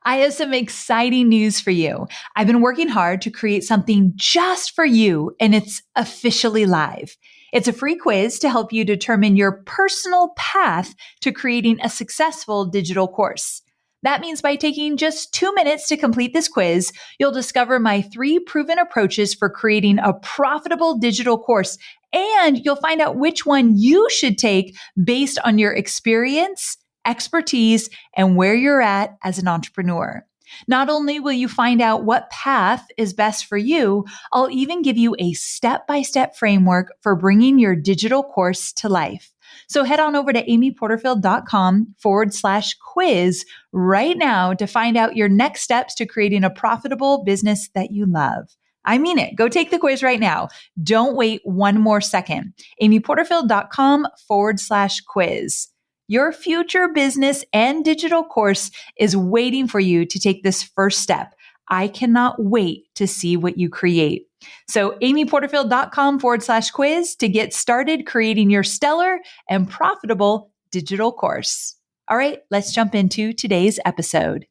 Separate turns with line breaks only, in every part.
I have some exciting news for you. I've been working hard to create something just for you, and it's officially live. It's a free quiz to help you determine your personal path to creating a successful digital course. That means by taking just 2 minutes to complete this quiz, you'll discover my 3 proven approaches for creating a profitable digital course, and you'll find out which one you should take based on your experience, expertise, and where you're at as an entrepreneur. Not only will you find out what path is best for you, I'll even give you a step-by-step framework for bringing your digital course to life. So head on over to amyporterfield.com/quiz right now to find out your next steps to creating a profitable business that you love. I mean it. Go take the quiz right now. Don't wait one more second. amyporterfield.com/quiz. Your future business and digital course is waiting for you to take this first step. I cannot wait to see what you create. So amyporterfield.com/quiz to get started creating your stellar and profitable digital course. All right, let's jump into today's episode.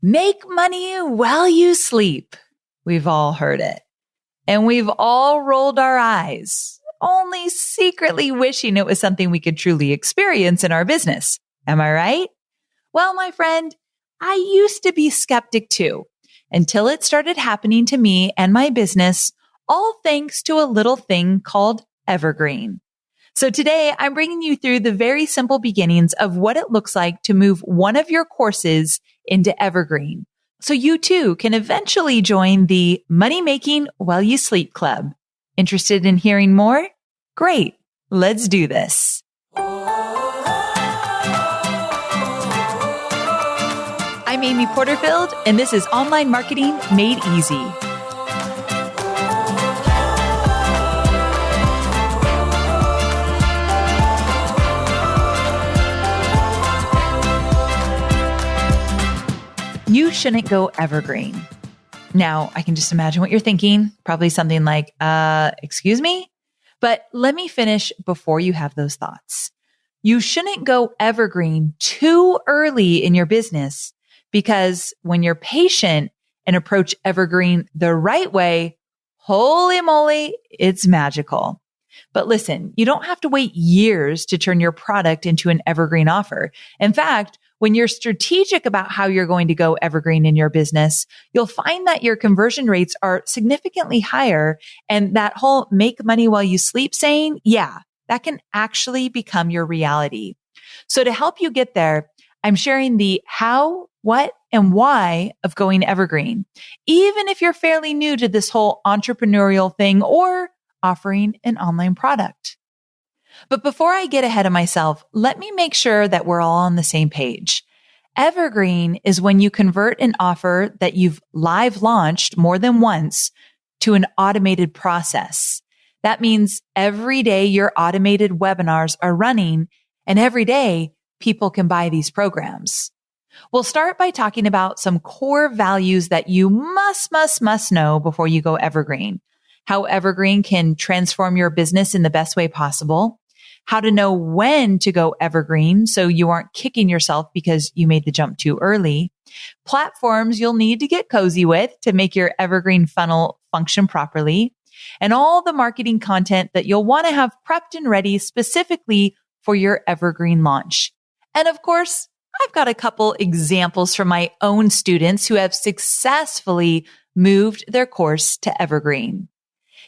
Make money while you sleep. We've all heard it. And we've all rolled our eyes, only secretly wishing it was something we could truly experience in our business. Am I right? Well, my friend, I used to be skeptic too, until it started happening to me and my business, all thanks to a little thing called Evergreen. So today I'm bringing you through the very simple beginnings of what it looks like to move one of your courses into Evergreen, so you too can eventually join the Money Making While You Sleep Club. Interested in hearing more? Great. Let's do this. I'm Amy Porterfield, and this is Online Marketing Made Easy. You shouldn't go evergreen. Now, I can just imagine what you're thinking. Probably something like, excuse me? But let me finish before you have those thoughts. You shouldn't go evergreen too early in your business, because when you're patient and approach evergreen the right way, holy moly, it's magical. But listen, you don't have to wait years to turn your product into an evergreen offer. In fact, when you're strategic about how you're going to go evergreen in your business, you'll find that your conversion rates are significantly higher. And that whole make money while you sleep saying, yeah, that can actually become your reality. So to help you get there, I'm sharing the how, what, and why of going evergreen, even if you're fairly new to this whole entrepreneurial thing or offering an online product. But before I get ahead of myself, let me make sure that we're all on the same page. Evergreen is when you convert an offer that you've live launched more than once to an automated process. That means every day your automated webinars are running, and every day people can buy these programs. We'll start by talking about some core values that you must know before you go evergreen. How evergreen can transform your business in the best way possible. How to know when to go evergreen so you aren't kicking yourself because you made the jump too early. Platforms you'll need to get cozy with to make your evergreen funnel function properly. And all the marketing content that you'll want to have prepped and ready specifically for your evergreen launch. And of course, I've got a couple examples from my own students who have successfully moved their course to evergreen.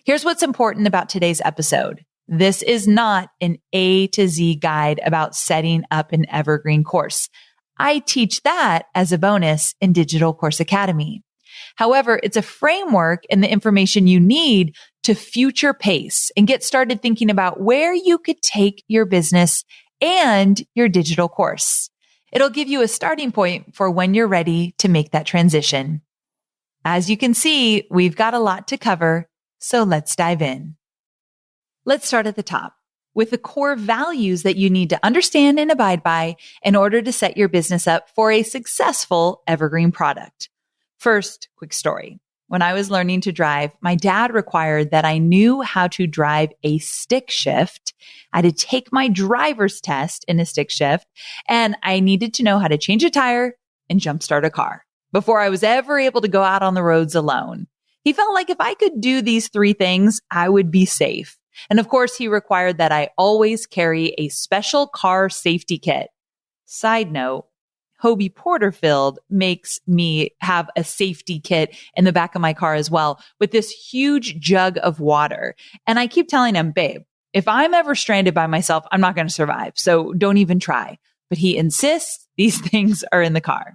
Here's what's important about today's episode. This is not an A to Z guide about setting up an evergreen course. I teach that as a bonus in Digital Course Academy. However, it's a framework and the information you need to future pace and get started thinking about where you could take your business and your digital course. It'll give you a starting point for when you're ready to make that transition. As you can see, we've got a lot to cover, so let's dive in. Let's start at the top with the core values that you need to understand and abide by in order to set your business up for a successful evergreen product. First, quick story. when I was learning to drive, my dad required that I knew how to drive a stick shift. I had to take my driver's test in a stick shift, and I needed to know how to change a tire and jumpstart a car before I was ever able to go out on the roads alone. He felt like if I could do these 3 things, I would be safe. And of course, he required that I always carry a special car safety kit. Side note, Hobie Porterfield makes me have a safety kit in the back of my car as well with this huge jug of water. And I keep telling him, babe, if I'm ever stranded by myself, I'm not going to survive. So don't even try. But he insists these things are in the car.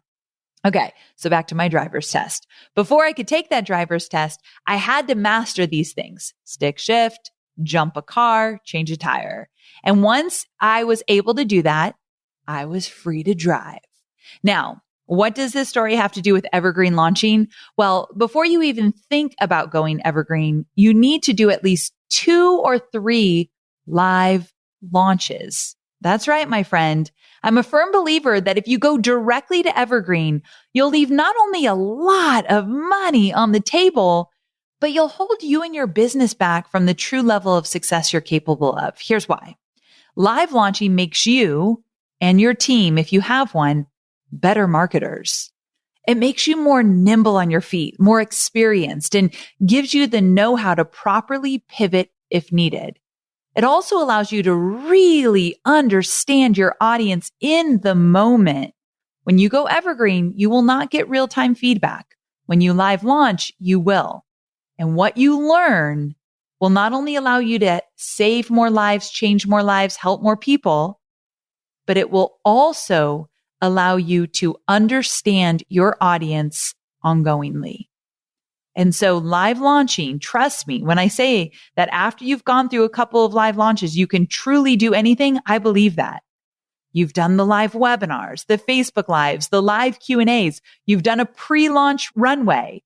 Okay, so back to my driver's test. Before I could take that driver's test, I had to master these things: stick shift, jump a car, change a tire. And once I was able to do that, I was free to drive. Now, what does this story have to do with Evergreen launching? Well, before you even think about going Evergreen, you need to do at least 2 or 3 live launches. That's right, my friend. I'm a firm believer that if you go directly to Evergreen, you'll leave not only a lot of money on the table, but you'll hold you and your business back from the true level of success you're capable of. Here's why. Live launching makes you and your team, if you have one, better marketers. It makes you more nimble on your feet, more experienced, and gives you the know-how to properly pivot if needed. It also allows you to really understand your audience in the moment. When you go Evergreen, you will not get real-time feedback. When you live launch, you will. And what you learn will not only allow you to save more lives, change more lives, help more people, but it will also allow you to understand your audience ongoingly. And so live launching, trust me, when I say that after you've gone through a couple of live launches, you can truly do anything, I believe that. You've done the live webinars, the Facebook lives, the live Q&As. You've done a pre-launch runway,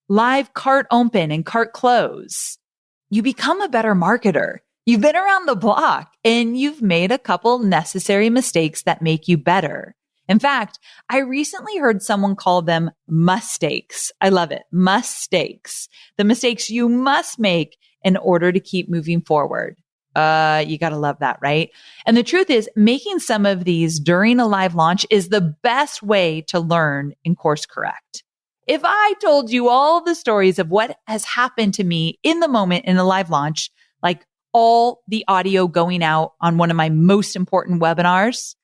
live cart open and cart close. You become a better marketer. You've been around the block and you've made a couple necessary mistakes that make you better. In fact, I recently heard someone call them mistakes. I love it. Mistakes. The mistakes you must make in order to keep moving forward. You got to love that, right? And the truth is, making some of these during a live launch is the best way to learn and course correct. If I told you all the stories of what has happened to me in the moment in a live launch, like all the audio going out on one of my most important webinars,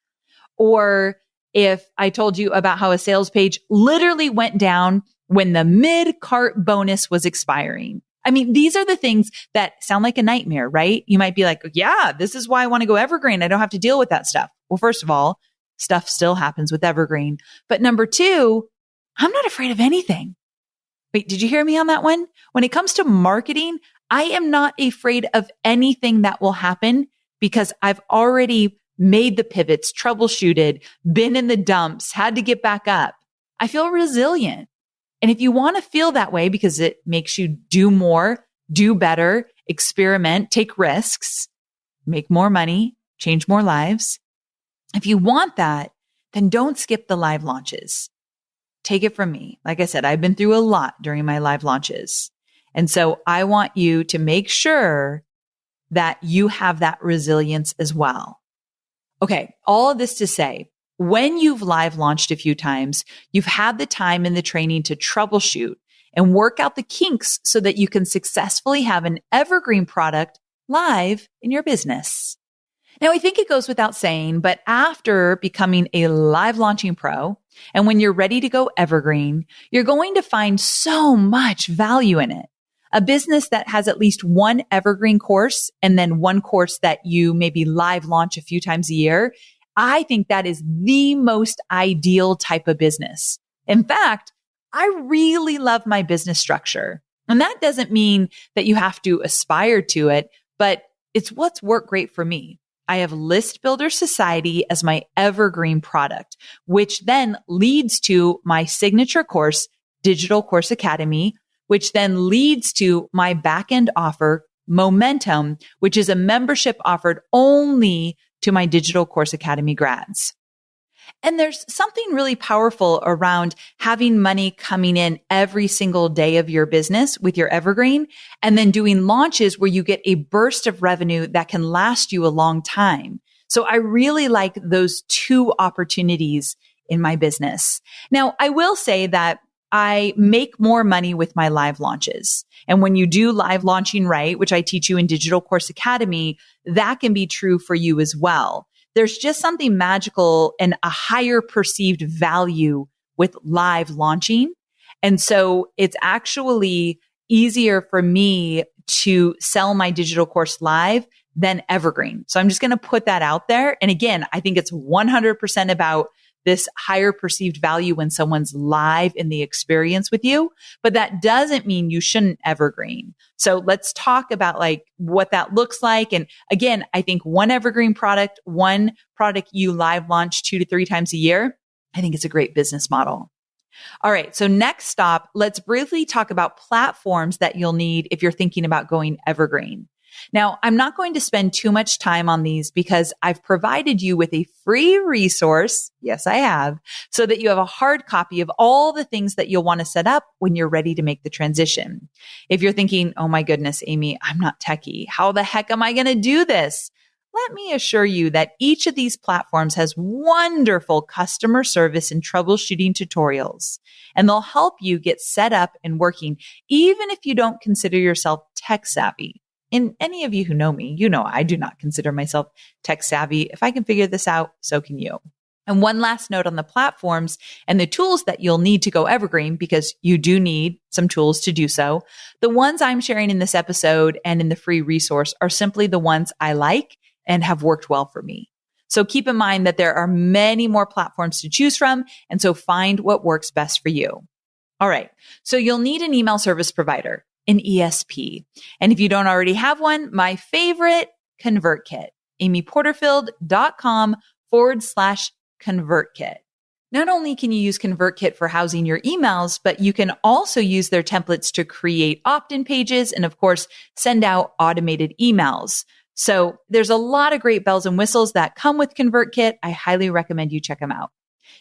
or if I told you about how a sales page literally went down when the mid-cart bonus was expiring. I mean, these are the things that sound like a nightmare, right? You might be like, yeah, this is why I want to go Evergreen. I don't have to deal with that stuff. Well, first of all, stuff still happens with Evergreen. But number 2, I'm not afraid of anything. Wait, did you hear me on that one? When it comes to marketing, I am not afraid of anything that will happen because I've already made the pivots, troubleshooted, been in the dumps, had to get back up. I feel resilient. And if you want to feel that way because it makes you do more, do better, experiment, take risks, make more money, change more lives. If you want that, then don't skip the live launches. Take it from me. Like I said, I've been through a lot during my live launches. And so I want you to make sure that you have that resilience as well. Okay, all of this to say, when you've live launched a few times, you've had the time and the training to troubleshoot and work out the kinks so that you can successfully have an evergreen product live in your business. Now, I think it goes without saying, but after becoming a live launching pro, and when you're ready to go evergreen, you're going to find so much value in it. A business that has at least one evergreen course and then one course that you maybe live launch a few times a year, I think that is the most ideal type of business. In fact, I really love my business structure. And that doesn't mean that you have to aspire to it, but it's what's worked great for me. I have List Builder Society as my evergreen product, which then leads to my signature course, Digital Course Academy, which then leads to my back-end offer, Momentum, which is a membership offered only to my Digital Course Academy grads. And there's something really powerful around having money coming in every single day of your business with your Evergreen, and then doing launches where you get a burst of revenue that can last you a long time. So I really like those two opportunities in my business. Now, I will say that I make more money with my live launches. And when you do live launching right, which I teach you in Digital Course Academy, that can be true for you as well. There's just something magical and a higher perceived value with live launching. And so it's actually easier for me to sell my digital course live than Evergreen. So I'm just going to put that out there. And again, I think it's 100% about this higher perceived value when someone's live in the experience with you, but that doesn't mean you shouldn't Evergreen. So let's talk about like what that looks like. And again, I think one Evergreen product, one product you live launch 2 to 3 times a year, I think it's a great business model. All right. So next stop, let's briefly talk about platforms that you'll need if you're thinking about going Evergreen. Now, I'm not going to spend too much time on these because I've provided you with a free resource. Yes, I have, so that you have a hard copy of all the things that you'll want to set up when you're ready to make the transition. If you're thinking, oh my goodness, Amy, I'm not techie. How the heck am I going to do this? Let me assure you that each of these platforms has wonderful customer service and troubleshooting tutorials, and they'll help you get set up and working, even if you don't consider yourself tech savvy. And any of you who know me, you know I do not consider myself tech savvy. If I can figure this out, so can you. And one last note on the platforms and the tools that you'll need to go Evergreen, because you do need some tools to do so. The ones I'm sharing in this episode and in the free resource are simply the ones I like and have worked well for me. So keep in mind that there are many more platforms to choose from, and so find what works best for you. All right. So you'll need an email service provider, an ESP. And if you don't already have one, my favorite, ConvertKit, amyporterfield.com/ConvertKit. Not only can you use ConvertKit for housing your emails, but you can also use their templates to create opt-in pages and, of course, send out automated emails. So there's a lot of great bells and whistles that come with ConvertKit. I highly recommend you check them out.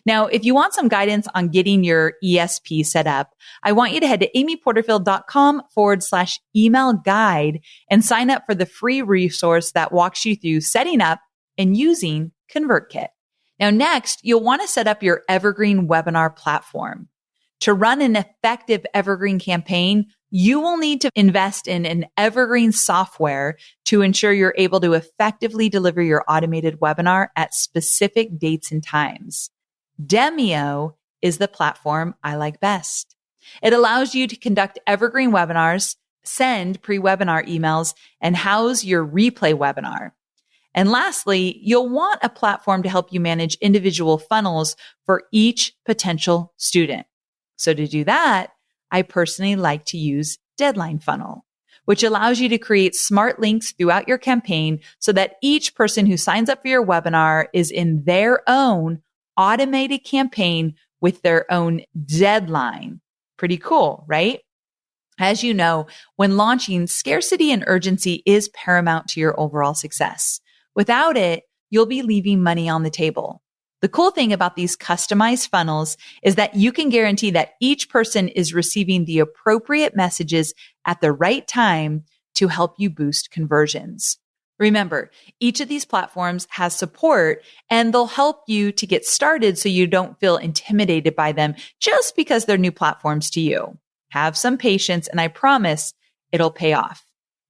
Now, if you want some guidance on getting your ESP set up, I want you to head to amyporterfield.com/email guide and sign up for the free resource that walks you through setting up and using ConvertKit. Now, next, you'll want to set up your Evergreen webinar platform. To run an effective Evergreen campaign, you will need to invest in an Evergreen software to ensure you're able to effectively deliver your automated webinar at specific dates and times. Demio is the platform I like best. It allows you to conduct Evergreen webinars, send pre-webinar emails, and house your replay webinar. And lastly, you'll want a platform to help you manage individual funnels for each potential student. So to do that, I personally like to use Deadline Funnel, which allows you to create smart links throughout your campaign so that each person who signs up for your webinar is in their own automated campaign with their own deadline. Pretty cool, right? As you know, when launching, scarcity and urgency is paramount to your overall success. Without it, you'll be leaving money on the table. The cool thing about these customized funnels is that you can guarantee that each person is receiving the appropriate messages at the right time to help you boost conversions. Remember, each of these platforms has support and they'll help you to get started so you don't feel intimidated by them just because they're new platforms to you. Have some patience and I promise it'll pay off.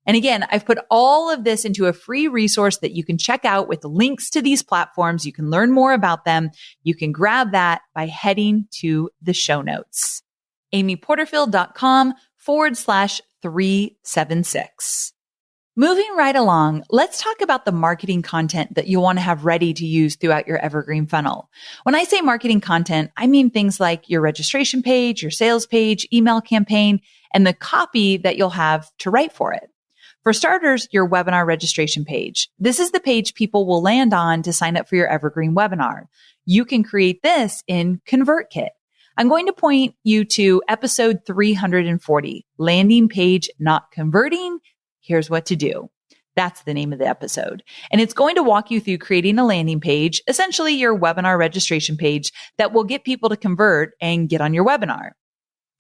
And again, I've put all of this into a free resource that you can check out with links to these platforms. You can learn more about them. You can grab that by heading to the show notes. amyporterfield.com/376. Moving right along, let's talk about the marketing content that you'll want to have ready to use throughout your Evergreen funnel. When I say marketing content, I mean things like your registration page, your sales page, email campaign, and the copy that you'll have to write for it. For starters, your webinar registration page. This is the page people will land on to sign up for your Evergreen webinar. You can create this in ConvertKit. I'm going to point you to episode 340, Landing Page Not Converting. Here's what to do. That's the name of the episode. And it's going to walk you through creating a landing page, essentially your webinar registration page that will get people to convert and get on your webinar.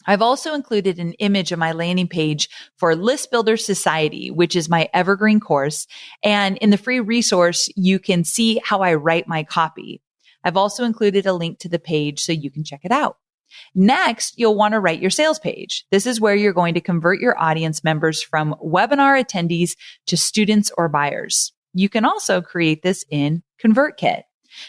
I've also included an image of my landing page for List Builder Society, which is my Evergreen course. And in the free resource, you can see how I write my copy. I've also included a link to the page so you can check it out. Next, you'll want to write your sales page. This is where you're going to convert your audience members from webinar attendees to students or buyers. You can also create this in ConvertKit.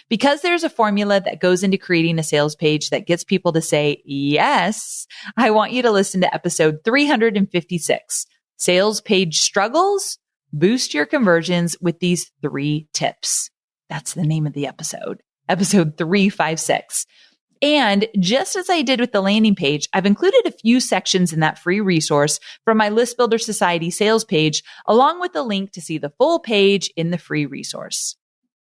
Because there's a formula that goes into creating a sales page that gets people to say, yes, I want you to listen to episode 356, Sales Page Struggles, Boost Your Conversions with these 3 tips. That's the name of the episode 356. And just as I did with the landing page, I've included a few sections in that free resource from my List Builder Society sales page, along with the link to see the full page in the free resource.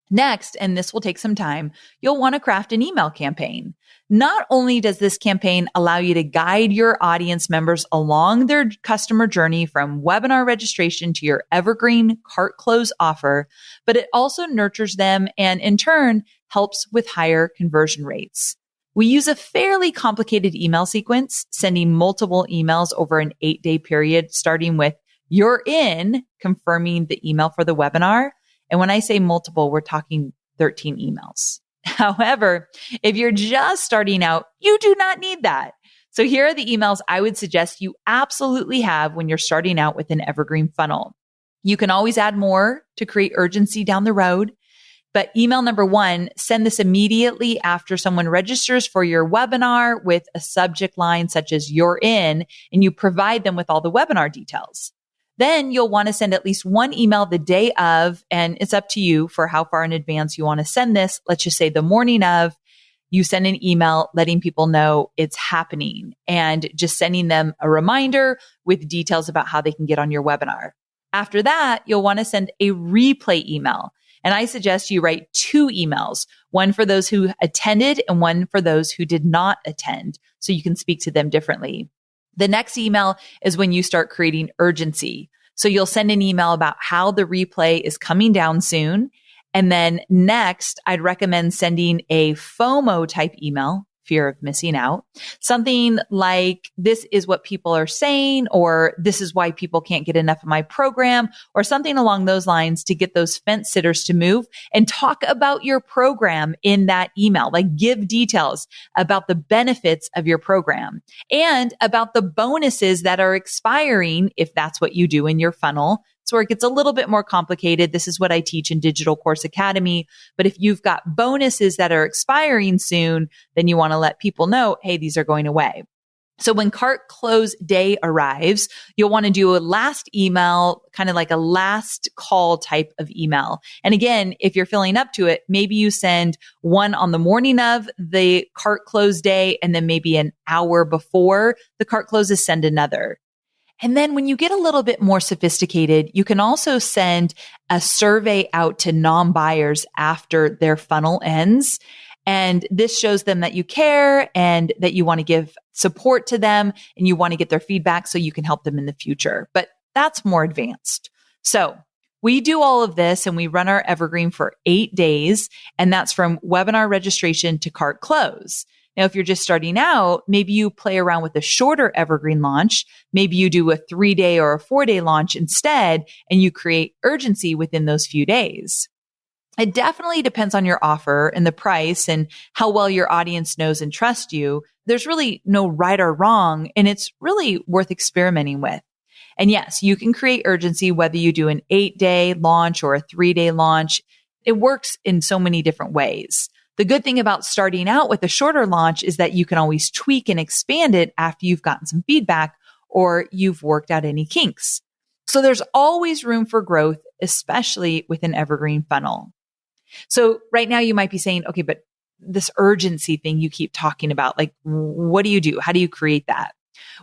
Next, and this will take some time, you'll want to craft an email campaign. Not only does this campaign allow you to guide your audience members along their customer journey from webinar registration to your Evergreen cart close offer, but it also nurtures them and in turn helps with higher conversion rates. We use a fairly complicated email sequence, sending multiple emails over an 8-day period, starting with "you're in," confirming the email for the webinar. And when I say multiple, we're talking 13 emails. However, if you're just starting out, you do not need that. So here are the emails I would suggest you absolutely have when you're starting out with an Evergreen funnel. You can always add more to create urgency down the road. But email number 1, send this immediately after someone registers for your webinar with a subject line such as "you're in," and you provide them with all the webinar details. Then you'll want to send at least one email the day of, and it's up to you for how far in advance you want to send this. Let's just say the morning of, you send an email letting people know it's happening and just sending them a reminder with details about how they can get on your webinar. After that, you'll want to send a replay email. And I suggest you write 2 emails, one for those who attended and one for those who did not attend, so you can speak to them differently. The next email is when you start creating urgency. So you'll send an email about how the replay is coming down soon. And then next, I'd recommend sending a FOMO type email, fear of missing out, something like "this is what people are saying," or "this is why people can't get enough of my program," or something along those lines to get those fence sitters to move and talk about your program in that email. Like give details about the benefits of your program and about the bonuses that are expiring if that's what you do in your funnel. It's where it gets a little bit more complicated. This is what I teach in Digital Course Academy. But if you've got bonuses that are expiring soon, then you want to let people know, hey, these are going away. So when cart close day arrives, you'll want to do a last email, kind of like a last call type of email. And again, if you're feeling up to it, maybe you send one on the morning of the cart close day, and then maybe an hour before the cart closes, send another. And then when you get a little bit more sophisticated, you can also send a survey out to non-buyers after their funnel ends. And this shows them that you care and that you want to give support to them and you want to get their feedback so you can help them in the future. But that's more advanced. So we do all of this and we run our Evergreen for 8 days. And that's from webinar registration to cart close. Now, if you're just starting out, maybe you play around with a shorter Evergreen launch. Maybe you do a 3-day or a 4-day launch instead, and you create urgency within those few days. It definitely depends on your offer and the price and how well your audience knows and trusts you. There's really no right or wrong, and it's really worth experimenting with. And yes, you can create urgency whether you do an 8-day launch or a 3-day launch. It works in so many different ways. The good thing about starting out with a shorter launch is that you can always tweak and expand it after you've gotten some feedback or you've worked out any kinks. So there's always room for growth, especially with an Evergreen funnel. So right now you might be saying, okay, but this urgency thing you keep talking about, like, what do you do? How do you create that?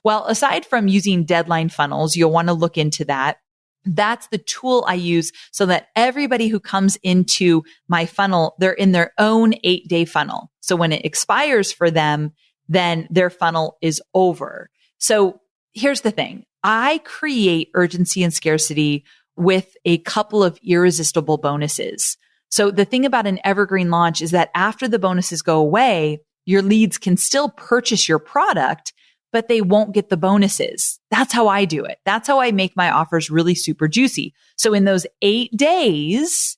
Well, aside from using deadline funnels, you'll want to look into that. That's the tool I use so that everybody who comes into my funnel, they're in their own 8-day funnel. So when it expires for them, then their funnel is over. So here's the thing. I create urgency and scarcity with a couple of irresistible bonuses. So the thing about an evergreen launch is that after the bonuses go away, your leads can still purchase your product, but they won't get the bonuses. That's how I do it. That's how I make my offers really super juicy. So in those 8 days,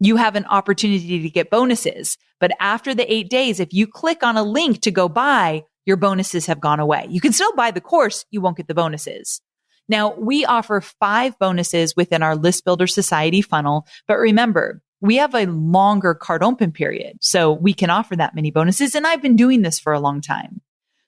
you have an opportunity to get bonuses. But after the 8 days, if you click on a link to go buy, your bonuses have gone away. You can still buy the course. You won't get the bonuses. Now, we offer 5 bonuses within our List Builder Society funnel. But remember, we have a longer cart open period, so we can offer that many bonuses. And I've been doing this for a long time.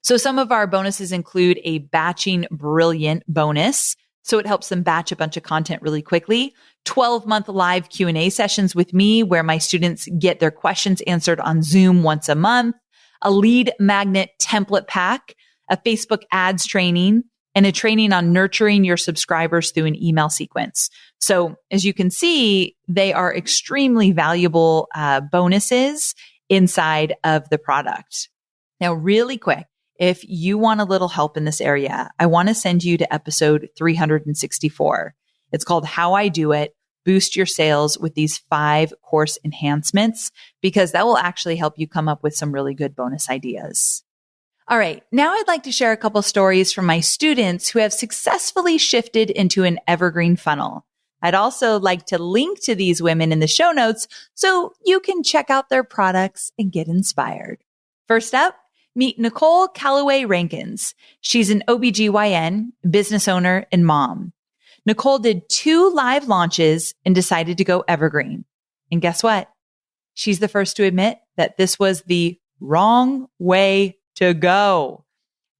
So some of our bonuses include a batching brilliant bonus. So it helps them batch a bunch of content really quickly. 12-month live Q&A sessions with me where my students get their questions answered on Zoom once a month, a lead magnet template pack, a Facebook ads training, and a training on nurturing your subscribers through an email sequence. So as you can see, they are extremely valuable bonuses inside of the product. Now, really quick, if you want a little help in this area, I want to send you to episode 364. It's called How I Do It, Boost Your Sales with these 5 course enhancements, because that will actually help you come up with some really good bonus ideas. All right. Now I'd like to share a couple stories from my students who have successfully shifted into an evergreen funnel. I'd also like to link to these women in the show notes so you can check out their products and get inspired. First up, meet Nicole Calloway Rankins. She's an OBGYN, business owner, and mom. Nicole did 2 live launches and decided to go evergreen. And guess what? She's the first to admit that this was the wrong way to go.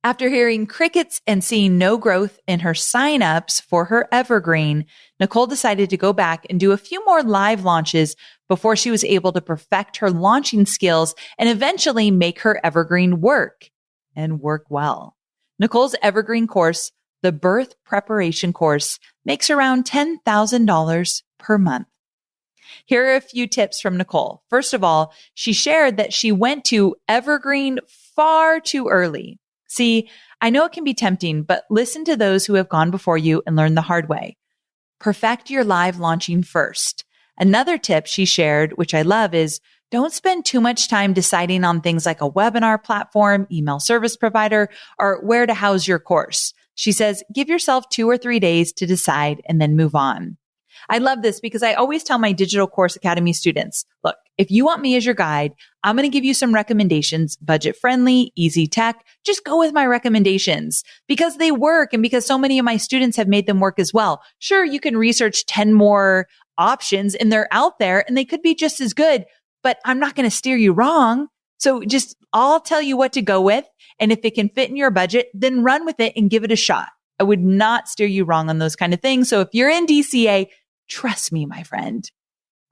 After hearing crickets and seeing no growth in her signups for her evergreen, Nicole decided to go back and do a few more live launches before she was able to perfect her launching skills and eventually make her evergreen work and work well. Nicole's evergreen course, the Birth Preparation Course, makes around $10,000 per month. Here are a few tips from Nicole. First of all, she shared that she went to evergreen far too early. See, I know it can be tempting, but listen to those who have gone before you and learned the hard way. Perfect your live launching first. Another tip she shared, which I love, is don't spend too much time deciding on things like a webinar platform, email service provider, or where to house your course. She says, give yourself 2 or 3 days to decide and then move on. I love this because I always tell my Digital Course Academy students, look, if you want me as your guide, I'm going to give you some recommendations, budget friendly, easy tech. Just go with my recommendations because they work and because so many of my students have made them work as well. Sure, you can research 10 more options and they're out there and they could be just as good, but I'm not going to steer you wrong. So I'll tell you what to go with. And if it can fit in your budget, then run with it and give it a shot. I would not steer you wrong on those kind of things. So if you're in DCA, trust me, my friend.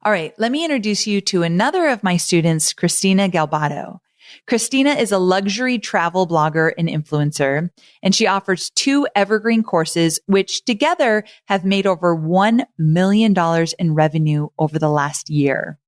All right, let me introduce you to another of my students, Christina Galbato. Christina is a luxury travel blogger and influencer, and she offers 2 evergreen courses, which together have made over $1 million in revenue over the last year.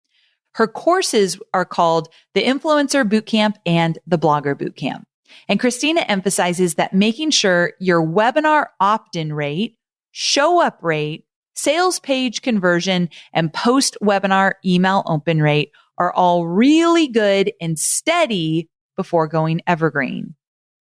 Her courses are called the Influencer Bootcamp and the Blogger Bootcamp. And Christina emphasizes that making sure your webinar opt-in rate, show up rate, sales page conversion, and post-webinar email open rate are all really good and steady before going evergreen.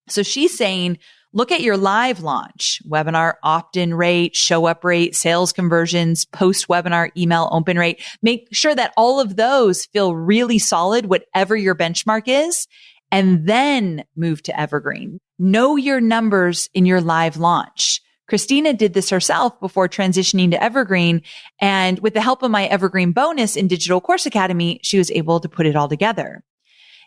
So she's saying, look at your live launch, webinar opt-in rate, show up rate, sales conversions, post-webinar email open rate. Make sure that all of those feel really solid, whatever your benchmark is, and then move to evergreen. Know your numbers in your live launch. Christina did this herself before transitioning to Evergreen. And with the help of my Evergreen bonus in Digital Course Academy, she was able to put it all together.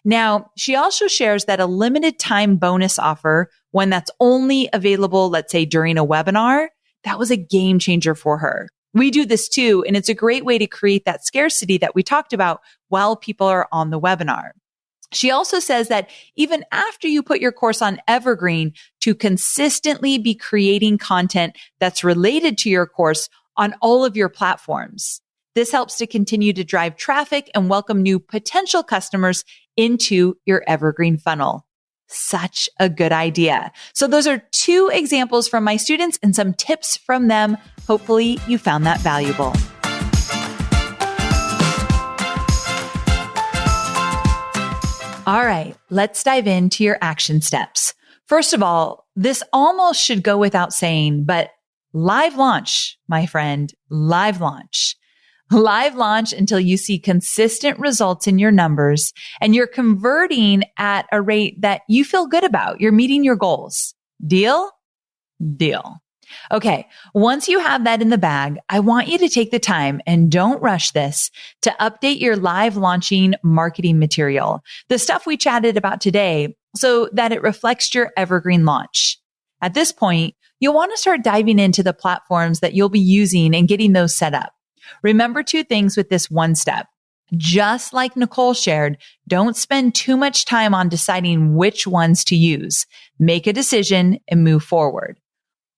Now, she also shares that a limited time bonus offer, one that's only available, let's say during a webinar, that was a game changer for her. We do this too, and it's a great way to create that scarcity that we talked about while people are on the webinar. She also says that even after you put your course on Evergreen, to consistently be creating content that's related to your course on all of your platforms. This helps to continue to drive traffic and welcome new potential customers into your Evergreen funnel. Such a good idea. So those are 2 examples from my students and some tips from them. Hopefully you found that valuable. All right, let's dive into your action steps. First of all, this almost should go without saying, but live launch, my friend, live launch. Live launch until you see consistent results in your numbers and you're converting at a rate that you feel good about. You're meeting your goals. Deal? Deal. Okay. Once you have that in the bag, I want you to take the time, and don't rush this, to update your live launching marketing material, the stuff we chatted about today, so that it reflects your evergreen launch. At this point, you'll want to start diving into the platforms that you'll be using and getting those set up. Remember 2 things with this one step. Just like Nicole shared, don't spend too much time on deciding which ones to use. Make a decision and move forward.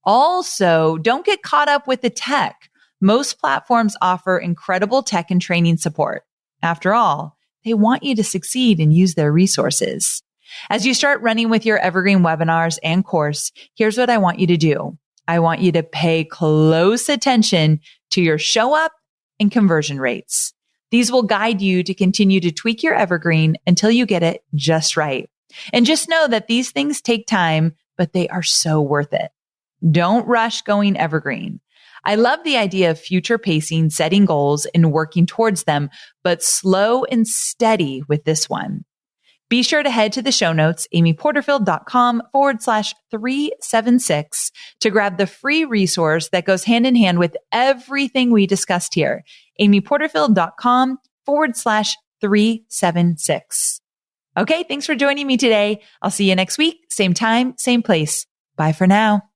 Also, don't get caught up with the tech. Most platforms offer incredible tech and training support. After all, they want you to succeed and use their resources. As you start running with your Evergreen webinars and course, here's what I want you to do. I want you to pay close attention to your show up and conversion rates. These will guide you to continue to tweak your Evergreen until you get it just right. And just know that these things take time, but they are so worth it. Don't rush going Evergreen. I love the idea of future pacing, setting goals, and working towards them, but slow and steady with this one. Be sure to head to the show notes, amyporterfield.com/376 to grab the free resource that goes hand in hand with everything we discussed here. amyporterfield.com/376. Okay, thanks for joining me today. I'll see you next week. Same time, same place. Bye for now.